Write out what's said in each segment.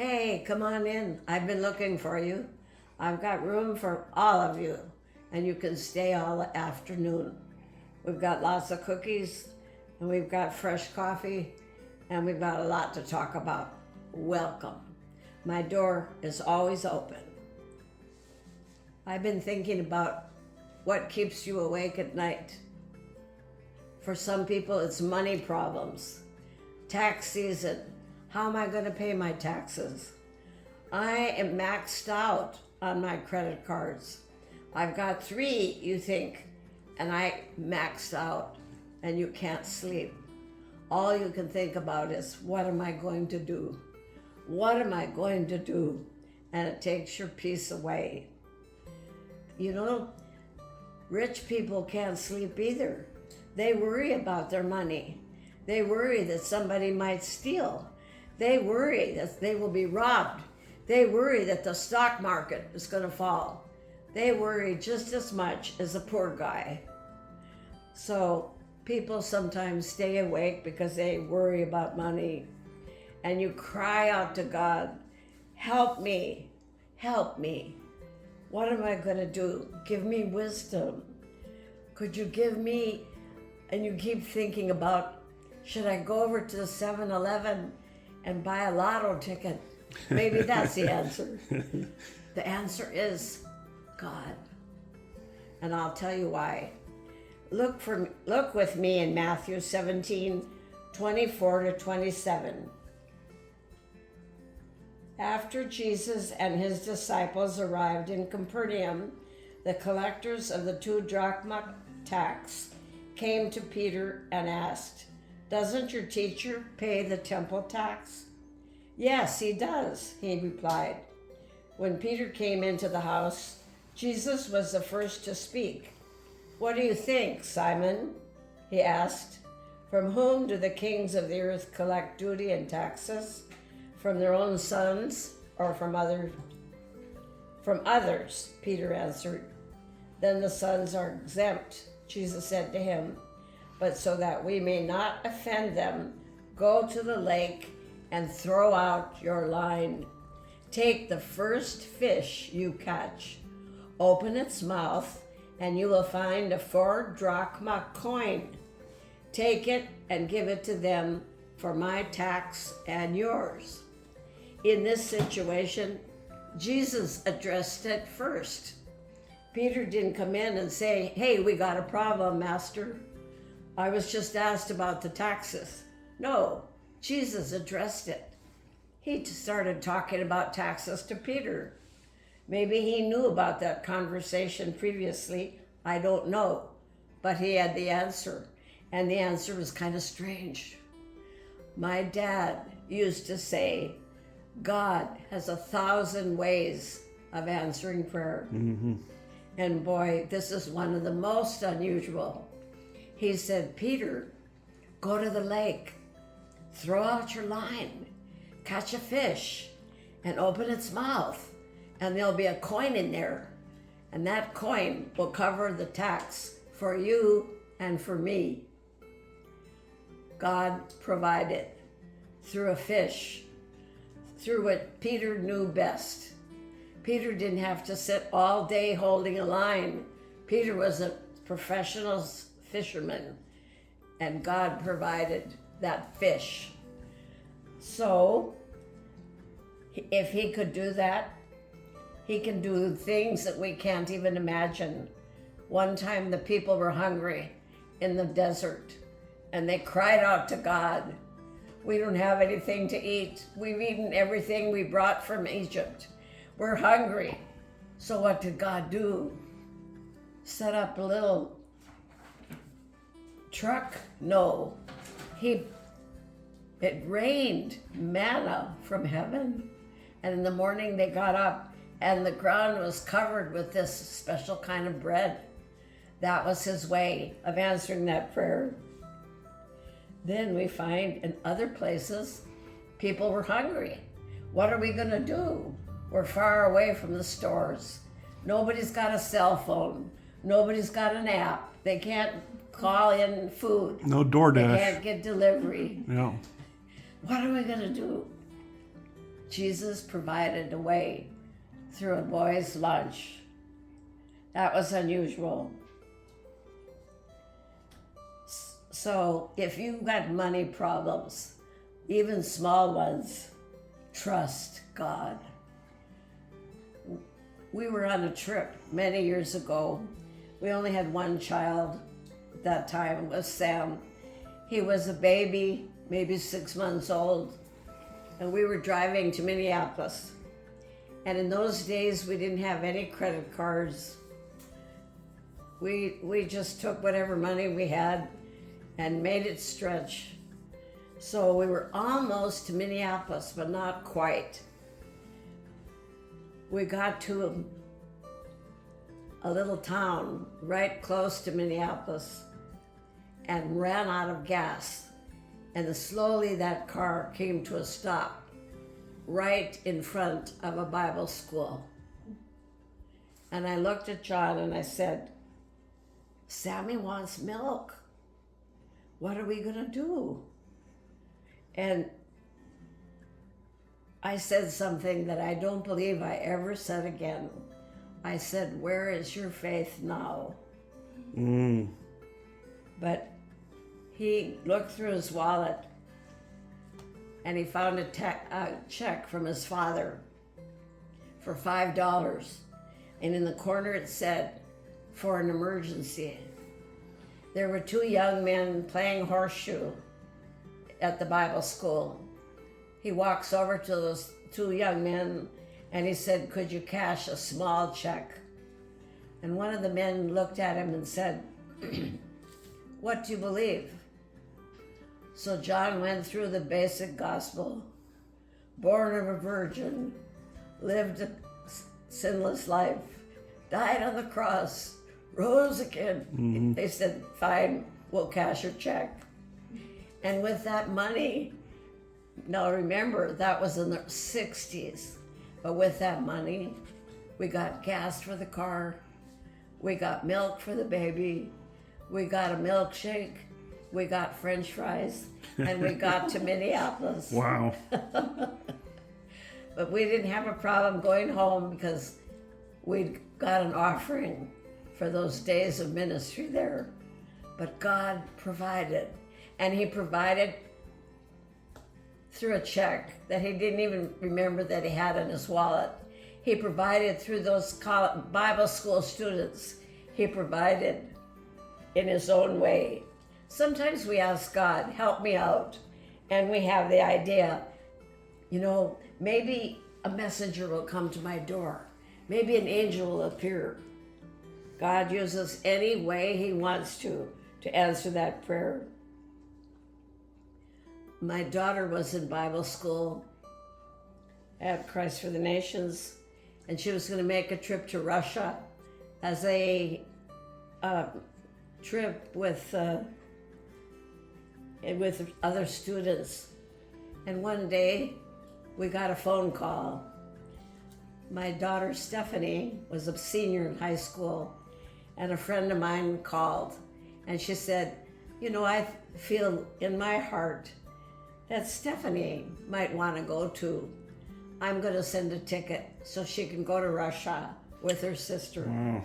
Hey, come on in. I've been looking for you. I've got room for all of you, and you can stay all afternoon. We've got lots of cookies, and we've got fresh coffee, and we've got a lot to talk about. Welcome. My door is always open. I've been thinking about what keeps you awake at night. For some people, it's money problems. Tax season. How am I going to pay my taxes? I am maxed out on my credit cards. I've got 3, you think, and I maxed out, and you can't sleep. All you can think about is, what am I going to do? What am I going to do? And it takes your peace away. You know, rich people can't sleep either. They worry about their money. They worry that somebody might steal. They worry that they will be robbed. They worry that the stock market is going to fall. They worry just as much as a poor guy. So people sometimes stay awake because they worry about money. And you cry out to God, help me, help me. What am I going to do? Give me wisdom. Could you give me, and you keep thinking about, should I go over to the 7-Eleven and buy a lotto ticket? Maybe that's the answer. The answer is God. And I'll tell you why. Look with me in Matthew 17:24-27. After Jesus and his disciples arrived in Capernaum, the collectors of the two-drachma tax came to Peter and asked, "Doesn't your teacher pay the temple tax?" "Yes, he does," he replied. When Peter came into the house, Jesus was the first to speak. "What do you think, Simon?" he asked. "From whom do the kings of the earth collect duty and taxes? From their own sons or from others?" "From others," Peter answered. "Then the sons are exempt," Jesus said to him. "But so that we may not offend them, go to the lake and throw out your line. Take the first fish you catch, open its mouth, and you will find a 4-drachma coin. Take it and give it to them for my tax and yours." In this situation, Jesus addressed it first. Peter didn't come in and say, "Hey, we got a problem, Master. I was just asked about the taxes." No, Jesus addressed it. He started talking about taxes to Peter. Maybe he knew about that conversation previously. I don't know. But he had the answer. And the answer was kind of strange. My dad used to say, God has 1,000 ways of answering prayer. Mm-hmm. And boy, this is one of the most unusual. He said, "Peter, go to the lake, throw out your line, catch a fish, and open its mouth, and there'll be a coin in there. And that coin will cover the tax for you and for me." God provided through a fish, through what Peter knew best. Peter didn't have to sit all day holding a line. Peter was a professional fisherman, and God provided that fish. So, if he could do that, he can do things that we can't even imagine. One time the people were hungry in the desert, and they cried out to God, "We don't have anything to eat. We've eaten everything we brought from Egypt. We're hungry." So what did God do? Set up a little truck? No. It rained manna from heaven. And in the morning they got up and the ground was covered with this special kind of bread. That was his way of answering that prayer. Then we find in other places, people were hungry. What are we going to do? We're far away from the stores. Nobody's got a cell phone. Nobody's got an app. They can't call in food. No DoorDash. They can't get delivery. Yeah. What are we going to do? Jesus provided a way through a boy's lunch. That was unusual. So if you've got money problems, even small ones, trust God. We were on a trip many years ago. We only had one child at that time, was Sam. He was a baby, maybe 6 months old, and we were driving to Minneapolis. And in those days, we didn't have any credit cards. We just took whatever money we had and made it stretch. So we were almost to Minneapolis, but not quite. We got to a little town right close to Minneapolis and ran out of gas. And slowly that car came to a stop right in front of a Bible school. And I looked at John and I said, Sammy wants milk. What are we gonna do? And I said something that I don't believe I ever said again. I said, where is your faith now? But he looked through his wallet and he found a check from his father for $5. And in the corner it said, for an emergency. There were 2 young men playing horseshoe at the Bible school. He walks over to those 2 young men and he said, could you cash a small check? And one of the men looked at him and said, what do you believe? So John went through the basic gospel, born of a virgin, lived a sinless life, died on the cross, rose again. They said, fine, we'll cash your check. And with that money, now remember, that was in the 60s, but with that money, we got gas for the car, we got milk for the baby, we got a milkshake, we got French fries, and we got to Minneapolis. Wow. But we didn't have a problem going home because we'd got an offering for those days of ministry there. But God provided, and he provided through a check that he didn't even remember that he had in his wallet. He provided through those Bible school students. He provided in his own way. Sometimes we ask God, help me out. And we have the idea, maybe a messenger will come to my door. Maybe an angel will appear. God uses any way he wants to answer that prayer. My daughter was in Bible school at Christ for the Nations, and she was going to make a trip to Russia as a trip with other students. And one day we got a phone call. My daughter Stephanie was a senior in high school, and a friend of mine called, and she said, I feel in my heart that Stephanie might want to go too. I'm going to send a ticket so she can go to Russia with her sister. Wow.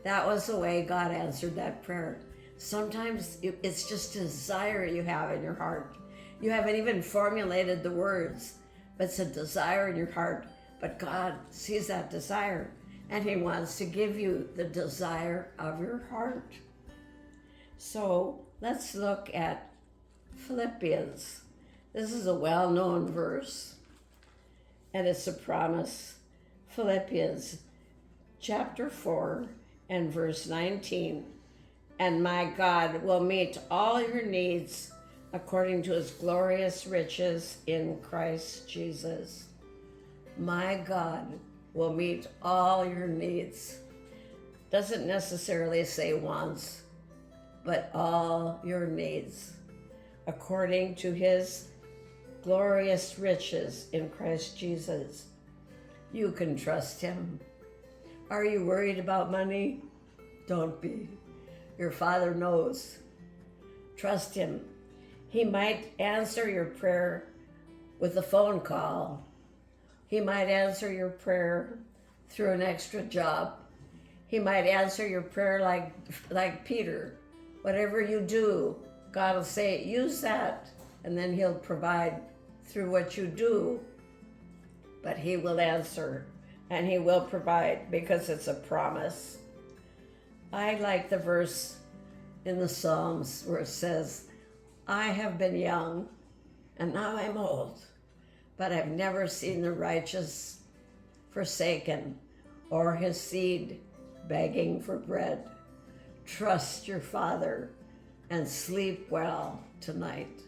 That was the way God answered that prayer. Sometimes it's just a desire you have in your heart. You haven't even formulated the words, but it's a desire in your heart. But God sees that desire, and he wants to give you the desire of your heart. So let's look at Philippians. This is a well-known verse, and it's a promise. Philippians chapter 4 and verse 19. And my God will meet all your needs according to his glorious riches in Christ Jesus. My God will meet all your needs. Doesn't necessarily say wants, but all your needs according to his glorious riches in Christ Jesus. You can trust him. Are you worried about money? Don't be. Your Father knows. Trust him. He might answer your prayer with a phone call, He might answer your prayer through an extra job. He might answer your prayer like Peter. Whatever you do, God will say, use that, and then he'll provide through what you do. But he will answer, and he will provide, because it's a promise. I like the verse in the Psalms where it says, I have been young, and now I'm old, but I've never seen the righteous forsaken, or his seed begging for bread. Trust your Father and sleep well tonight.